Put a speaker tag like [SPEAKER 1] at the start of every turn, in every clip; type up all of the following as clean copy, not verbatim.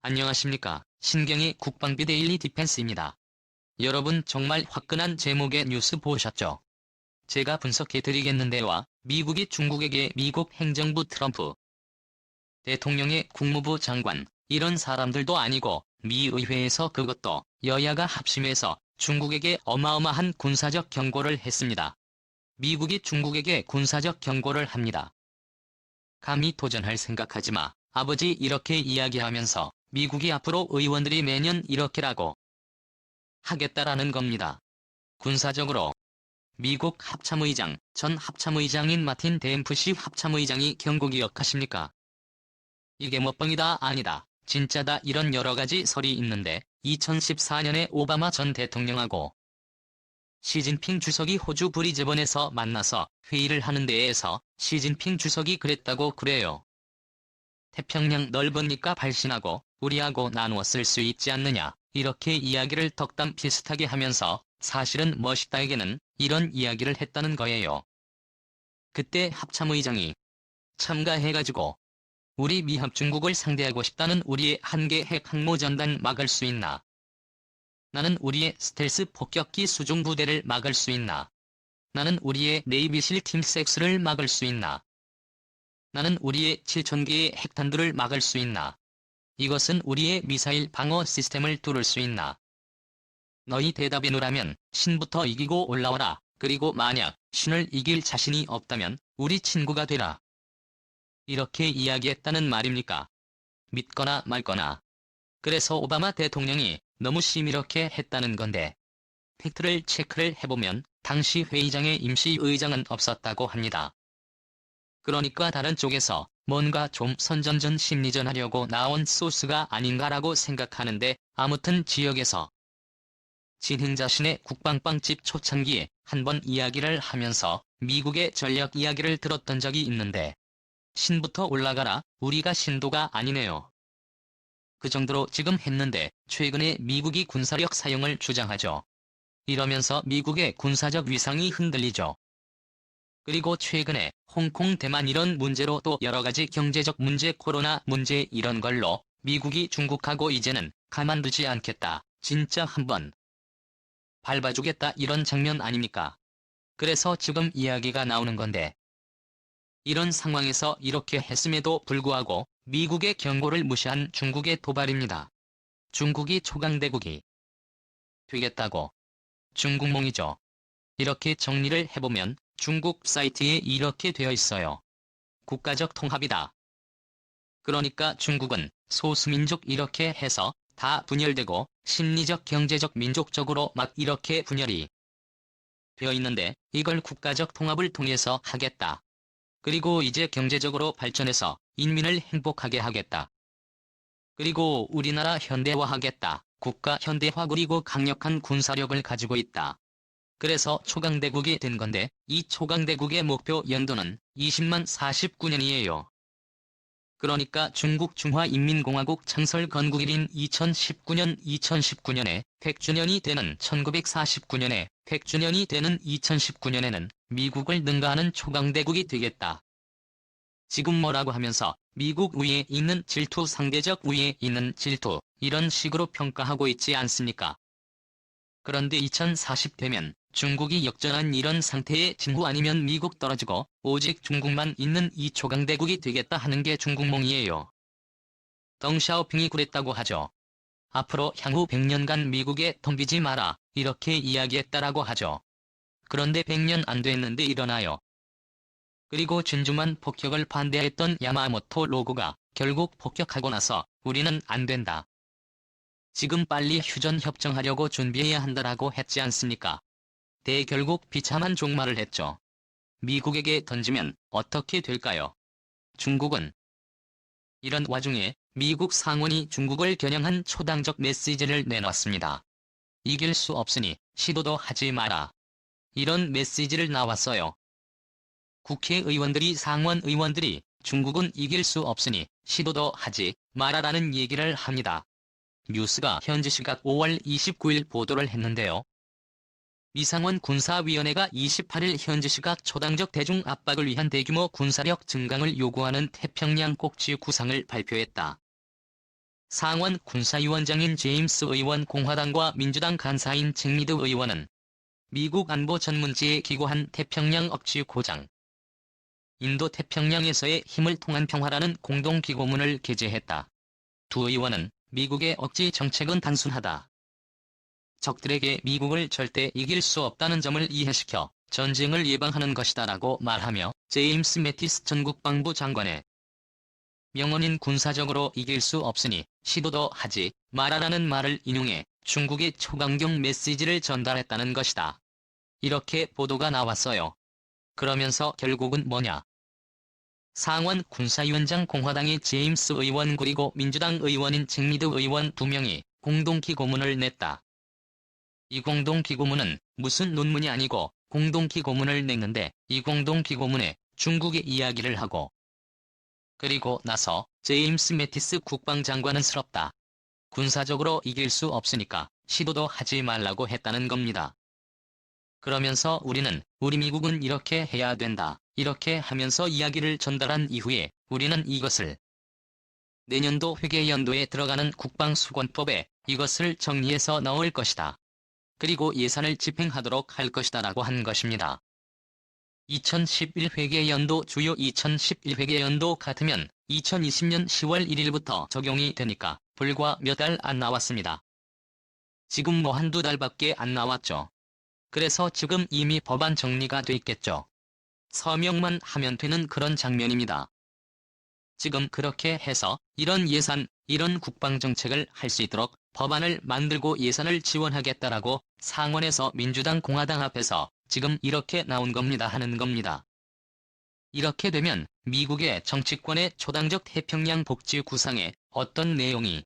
[SPEAKER 1] 안녕하십니까. 신경의 국방비 데일리 디펜스입니다. 여러분 정말 화끈한 제목의 뉴스 보셨죠? 제가 분석해드리겠는데요. 미국이 중국에게 미국 행정부 트럼프 대통령의 국무부 장관, 이런 사람들도 아니고 미 의회에서 그것도 여야가 합심해서 중국에게 어마어마한 군사적 경고를 했습니다. 미국이 중국에게 군사적 경고를 합니다. 감히 도전할 생각하지 마. 아버지 이렇게 이야기하면서 미국이 앞으로 의원들이 매년 이렇게라고 하겠다라는 겁니다. 군사적으로 미국 합참의장, 전 합참의장인 마틴 댐프시 합참의장이 경고 기억하십니까? 이게 먹뻥이다 아니다, 진짜다 이런 여러가지 설이 있는데 2014년에 오바마 전 대통령하고 시진핑 주석이 호주 브리즈번에서 만나서 회의를 하는 데에서 시진핑 주석이 그랬다고 그래요. 태평양 넓으니까 발신하고 우리하고 나누어 쓸 수 있지 않느냐, 이렇게 이야기를 덕담 비슷하게 하면서 사실은 멋있다에게는 이런 이야기를 했다는 거예요. 그때 합참의장이 참가해가지고 우리 미합 중국을 상대하고 싶다는 우리의 한계 핵 항모 전단 막을 수 있나? 나는 우리의 스텔스 폭격기 수중 부대를 막을 수 있나? 나는 우리의 네이비실 팀6를 막을 수 있나? 나는 우리의 7,000개의 핵탄두를 막을 수 있나? 이것은 우리의 미사일 방어 시스템을 뚫을 수 있나? 너희 대답이노라면 신부터 이기고 올라와라. 그리고 만약 신을 이길 자신이 없다면 우리 친구가 되라. 이렇게 이야기했다는 말입니까? 믿거나 말거나. 그래서 오바마 대통령이 너무 심이렇게 했다는 건데, 팩트를 체크를 해보면 당시 회의장에 임시의장은 없었다고 합니다. 그러니까 다른 쪽에서 뭔가 좀 선전전 심리전 하려고 나온 소스가 아닌가라고 생각하는데, 아무튼 지역에서 진흥 자신의 국방빵집 초창기에 한번 이야기를 하면서 미국의 전략 이야기를 들었던 적이 있는데, 신부터 올라가라, 우리가 신도가 아니네요. 그 정도로 지금 했는데 최근에 미국이 군사력 사용을 주장하죠. 이러면서 미국의 군사적 위상이 흔들리죠. 그리고 최근에 홍콩 대만 이런 문제로 또 여러가지 경제적 문제, 코로나 문제 이런 걸로 미국이 중국하고 이제는 가만두지 않겠다, 진짜 한번 밟아주겠다 이런 장면 아닙니까? 그래서 지금 이야기가 나오는 건데, 이런 상황에서 이렇게 했음에도 불구하고 미국의 경고를 무시한 중국의 도발입니다. 중국이 초강대국이 되겠다고. 중국몽이죠. 이렇게 정리를 해보면 중국 사이트에 이렇게 되어 있어요. 국가적 통합이다. 그러니까 중국은 소수민족 이렇게 해서 다 분열되고 심리적 경제적 민족적으로 막 이렇게 분열이 되어 있는데, 이걸 국가적 통합을 통해서 하겠다. 그리고 이제 경제적으로 발전해서 인민을 행복하게 하겠다. 그리고 우리나라 현대화하겠다. 국가 현대화, 그리고 강력한 군사력을 가지고 있다. 그래서 초강대국이 된 건데, 이 초강대국의 목표 연도는 20만 49년이에요. 그러니까 중국 중화인민공화국 창설 건국일인 2019년에 100주년이 되는 1949년에 100주년이 되는 2019년에는 미국을 능가하는 초강대국이 되겠다. 지금 뭐라고 하면서 미국 위에 있는 질투, 상대적 위에 있는 질투, 이런 식으로 평가하고 있지 않습니까? 그런데 2040되면 중국이 역전한 이런 상태에 진후 아니면 미국 떨어지고 오직 중국만 있는 이 초강대국이 되겠다 하는 게 중국몽이에요. 덩샤오핑이 그랬다고 하죠. 앞으로 향후 100년간 미국에 덤비지 마라, 이렇게 이야기했다라고 하죠. 그런데 100년 안 됐는데 일어나요. 그리고 진주만 폭격을 반대했던 야마모토 로고가 결국 폭격하고 나서 우리는 안 된다, 지금 빨리 휴전협정하려고 준비해야 한다라고 했지 않습니까? 결국 비참한 종말을 했죠. 미국에게 던지면 어떻게 될까요? 중국은 이런 와중에 미국 상원이 중국을 겨냥한 초당적 메시지를 내놨습니다. 이길 수 없으니 시도도 하지 마라, 이런 메시지를 나왔어요. 국회의원들이, 상원 의원들이 중국은 이길 수 없으니 시도도 하지 마라라는 얘기를 합니다. 뉴스가 현지 시각 5월 29일 보도를 했는데요. 미상원 군사위원회가 28일 현지 시각 초당적 대중 압박을 위한 대규모 군사력 증강을 요구하는 태평양 꼭지 구상을 발표했다. 상원 군사위원장인 제임스 의원 공화당과 민주당 간사인 잭리드 의원은 미국 안보 전문지에 기고한 태평양 억지 고장, 인도 태평양에서의 힘을 통한 평화라는 공동기고문을 게재했다. 두 의원은 미국의 억지 정책은 단순하다. 적들에게 미국을 절대 이길 수 없다는 점을 이해시켜 전쟁을 예방하는 것이다라고 말하며 제임스 매티스 전 국방부 장관의 명언인 군사적으로 이길 수 없으니 시도도 하지 마라라는 말을 인용해 중국의 초강경 메시지를 전달했다는 것이다. 이렇게 보도가 나왔어요. 그러면서 결국은 뭐냐? 상원 군사위원장 공화당의 제임스 의원 그리고 민주당 의원인 잭리드 의원 두 명이 공동기고문을 냈다. 이 공동기고문은 무슨 논문이 아니고 공동기고문을 냈는데 이 공동기고문에 중국의 이야기를 하고 그리고 나서 제임스 매티스 국방장관은 스럽다. 군사적으로 이길 수 없으니까 시도도 하지 말라고 했다는 겁니다. 그러면서 우리 미국은 이렇게 해야 된다. 이렇게 하면서 이야기를 전달한 이후에 우리는 이것을 내년도 회계연도에 들어가는 국방수권법에 이것을 정리해서 넣을 것이다. 그리고 예산을 집행하도록 할 것이다 라고 한 것입니다. 2011 회계연도 주요 2011 회계연도 같으면 2020년 10월 1일부터 적용이 되니까 불과 몇 달 안 나왔습니다. 지금 뭐 한두 달밖에 안 나왔죠. 그래서 지금 이미 법안 정리가 돼 있겠죠. 서명만 하면 되는 그런 장면입니다. 지금 그렇게 해서 이런 예산, 이런 국방정책을 할 수 있도록 법안을 만들고 예산을 지원하겠다라고 상원에서 민주당 공화당 앞에서 지금 이렇게 나온 겁니다 하는 겁니다. 이렇게 되면 미국의 정치권의 초당적 태평양 복지 구상에 어떤 내용이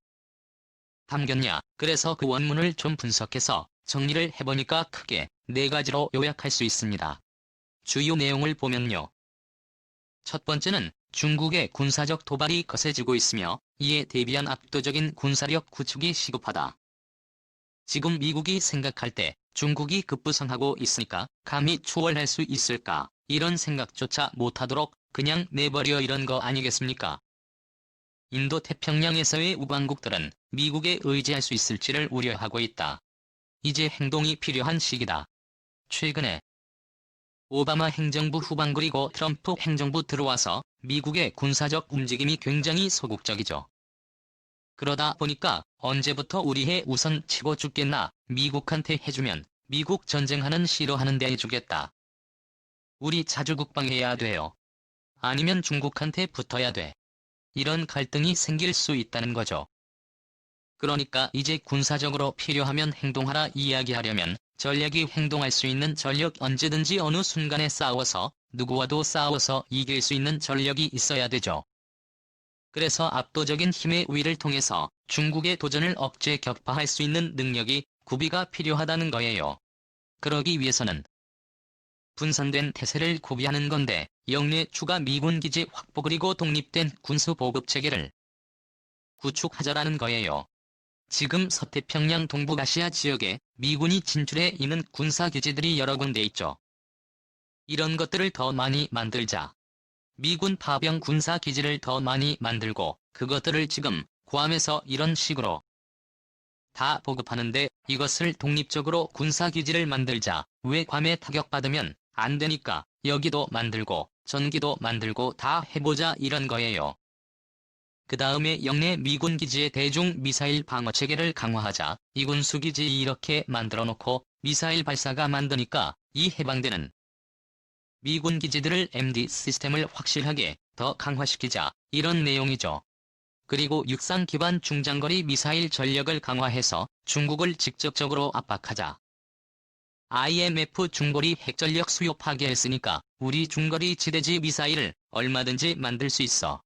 [SPEAKER 1] 담겼냐. 그래서 그 원문을 좀 분석해서 정리를 해보니까 크게 네 가지로 요약할 수 있습니다. 주요 내용을 보면요. 첫 번째는 중국의 군사적 도발이 거세지고 있으며 이에 대비한 압도적인 군사력 구축이 시급하다. 지금 미국이 생각할 때 중국이 급부상하고 있으니까 감히 추월할 수 있을까 이런 생각조차 못하도록 그냥 내버려 이런 거 아니겠습니까? 인도 태평양에서의 우방국들은 미국에 의지할 수 있을지를 우려하고 있다. 이제 행동이 필요한 시기다. 최근에 오바마 행정부 후반 그리고 트럼프 행정부 들어와서 미국의 군사적 움직임이 굉장히 소극적이죠. 그러다 보니까 언제부터 우리 해 우선 치고 죽겠나 미국한테 해주면 미국 전쟁하는 싫어하는데 해주겠다. 우리 자주 국방해야 돼요. 아니면 중국한테 붙어야 돼. 이런 갈등이 생길 수 있다는 거죠. 그러니까 이제 군사적으로 필요하면 행동하라 이야기하려면 전략이 행동할 수 있는 전력 언제든지 어느 순간에 싸워서 누구와도 싸워서 이길 수 있는 전력이 있어야 되죠. 그래서 압도적인 힘의 우위를 통해서 중국의 도전을 억제 격파할 수 있는 능력이 구비가 필요하다는 거예요. 그러기 위해서는 분산된 태세를 구비하는 건데 영내 추가 미군 기지 확보 그리고 독립된 군수 보급 체계를 구축하자라는 거예요. 지금 서태평양 동북아시아 지역에 미군이 진출해 있는 군사기지들이 여러 군데 있죠. 이런 것들을 더 많이 만들자. 미군 파병 군사기지를 더 많이 만들고 그것들을 지금 구함에서 이런 식으로 다 보급하는데 이것을 독립적으로 군사기지를 만들자. 왜 괌에 타격받으면 안 되니까 여기도 만들고 전기도 만들고 다 해보자 이런 거예요. 그 다음에 영내 미군 기지의 대중 미사일 방어 체계를 강화하자. 이 군수기지 이렇게 만들어 놓고 미사일 발사가 만드니까 이 해방되는 미군 기지들을 MD 시스템을 확실하게 더 강화시키자. 이런 내용이죠. 그리고 육상 기반 중장거리 미사일 전력을 강화해서 중국을 직접적으로 압박하자. IMF 중거리 핵전력 수요 파괴했으니까 우리 중거리 지대지 미사일을 얼마든지 만들 수 있어.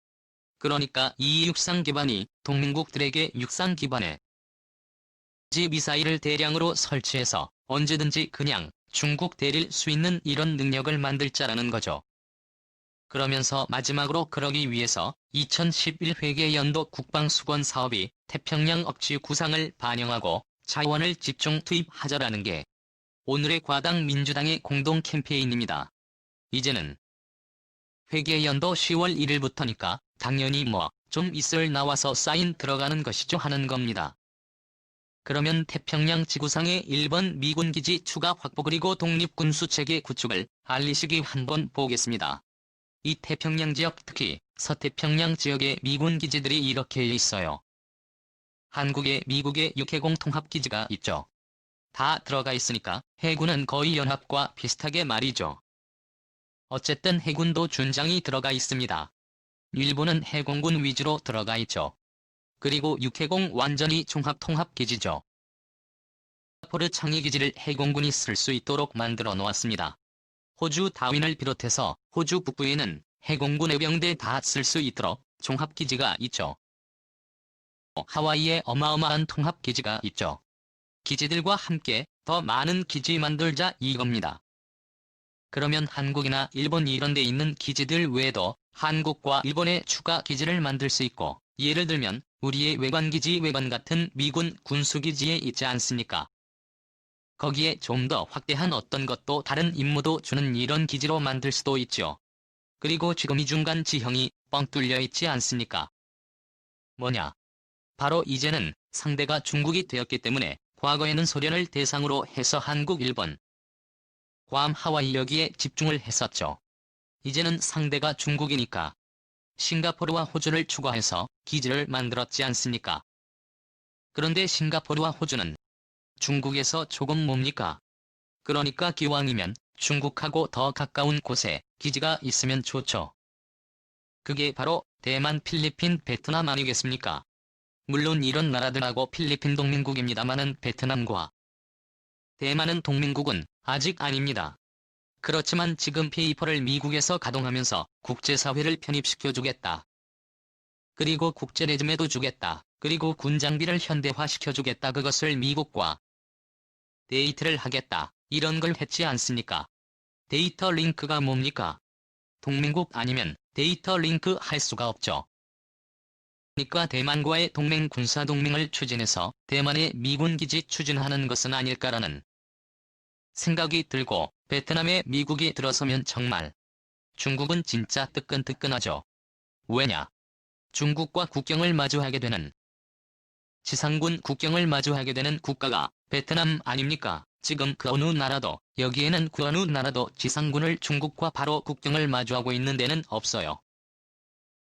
[SPEAKER 1] 그러니까 이 육상 기반이 동맹국들에게 육상 기반의 미사일을 대량으로 설치해서 언제든지 그냥 중국 때릴 수 있는 이런 능력을 만들자라는 거죠. 그러면서 마지막으로 그러기 위해서 2011 회계연도 국방수권 사업이 태평양 억지 구상을 반영하고 자원을 집중 투입하자라는 게 오늘의 과당 민주당의 공동 캠페인입니다. 이제는 회계연도 10월 1일부터니까 당연히 좀 있을 나와서 사인 들어가는 것이죠 하는 겁니다. 그러면 태평양 지구상의 일본 미군 기지 추가 확보 그리고 독립군수체계 구축을 알리시기 한번 보겠습니다. 이 태평양 지역 특히 서태평양 지역의 미군 기지들이 이렇게 있어요. 한국에 미국의 육해공 통합기지가 있죠. 다 들어가 있으니까 해군은 거의 연합과 비슷하게 말이죠. 어쨌든 해군도 준장이 들어가 있습니다. 일본은 해공군 위주로 들어가 있죠. 그리고 육해공 완전히 종합통합기지죠. 싱가포르 창의기지를 해공군이 쓸 수 있도록 만들어 놓았습니다. 호주 다윈을 비롯해서 호주 북부에는 해공군 해병대 다 쓸 수 있도록 종합기지가 있죠. 하와이에 어마어마한 통합기지가 있죠. 기지들과 함께 더 많은 기지 만들자 이겁니다. 그러면 한국이나 일본 이런 데 있는 기지들 외에도 한국과 일본에 추가 기지를 만들 수 있고, 예를 들면 우리의 외관기지 외관 같은 미군 군수기지에 있지 않습니까? 거기에 좀 더 확대한 어떤 것도 다른 임무도 주는 이런 기지로 만들 수도 있죠. 그리고 지금 이 중간 지형이 뻥 뚫려 있지 않습니까? 뭐냐? 바로 이제는 상대가 중국이 되었기 때문에 과거에는 소련을 대상으로 해서 한국, 일본, 괌, 하와이 여기에 집중을 했었죠. 이제는 상대가 중국이니까 싱가포르와 호주를 추가해서 기지를 만들었지 않습니까? 그런데 싱가포르와 호주는 중국에서 조금 멉니까? 그러니까 기왕이면 중국하고 더 가까운 곳에 기지가 있으면 좋죠. 그게 바로 대만, 필리핀, 베트남 아니겠습니까? 물론 이런 나라들하고 필리핀 동맹국입니다마는 베트남과 대만은 동맹국은 아직 아닙니다. 그렇지만 지금 페이퍼를 미국에서 가동하면서 국제사회를 편입시켜주겠다. 그리고 국제레즘에도 주겠다. 그리고 군장비를 현대화시켜주겠다. 그것을 미국과 데이트를 하겠다. 이런 걸 했지 않습니까? 데이터 링크가 뭡니까? 동맹국 아니면 데이터 링크 할 수가 없죠. 그러니까 대만과의 동맹 군사동맹을 추진해서 대만의 미군 기지 추진하는 것은 아닐까라는 생각이 들고, 베트남에 미국이 들어서면 정말 중국은 진짜 뜨끈뜨끈하죠. 왜냐? 중국과 국경을 마주하게 되는, 지상군 국경을 마주하게 되는 국가가 베트남 아닙니까? 지금 그 어느 나라도, 여기에는 그 어느 나라도 지상군을 중국과 바로 국경을 마주하고 있는 데는 없어요.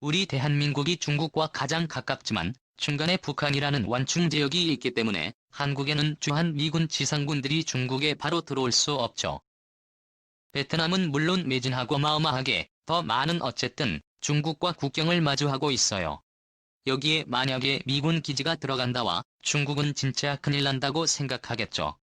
[SPEAKER 1] 우리 대한민국이 중국과 가장 가깝지만 중간에 북한이라는 완충지역이 있기 때문에 한국에는 주한 미군 지상군들이 중국에 바로 들어올 수 없죠. 베트남은 물론 매진하고 어마어마하게 더 많은 어쨌든 중국과 국경을 마주하고 있어요. 여기에 만약에 미군 기지가 들어간다와 중국은 진짜 큰일 난다고 생각하겠죠.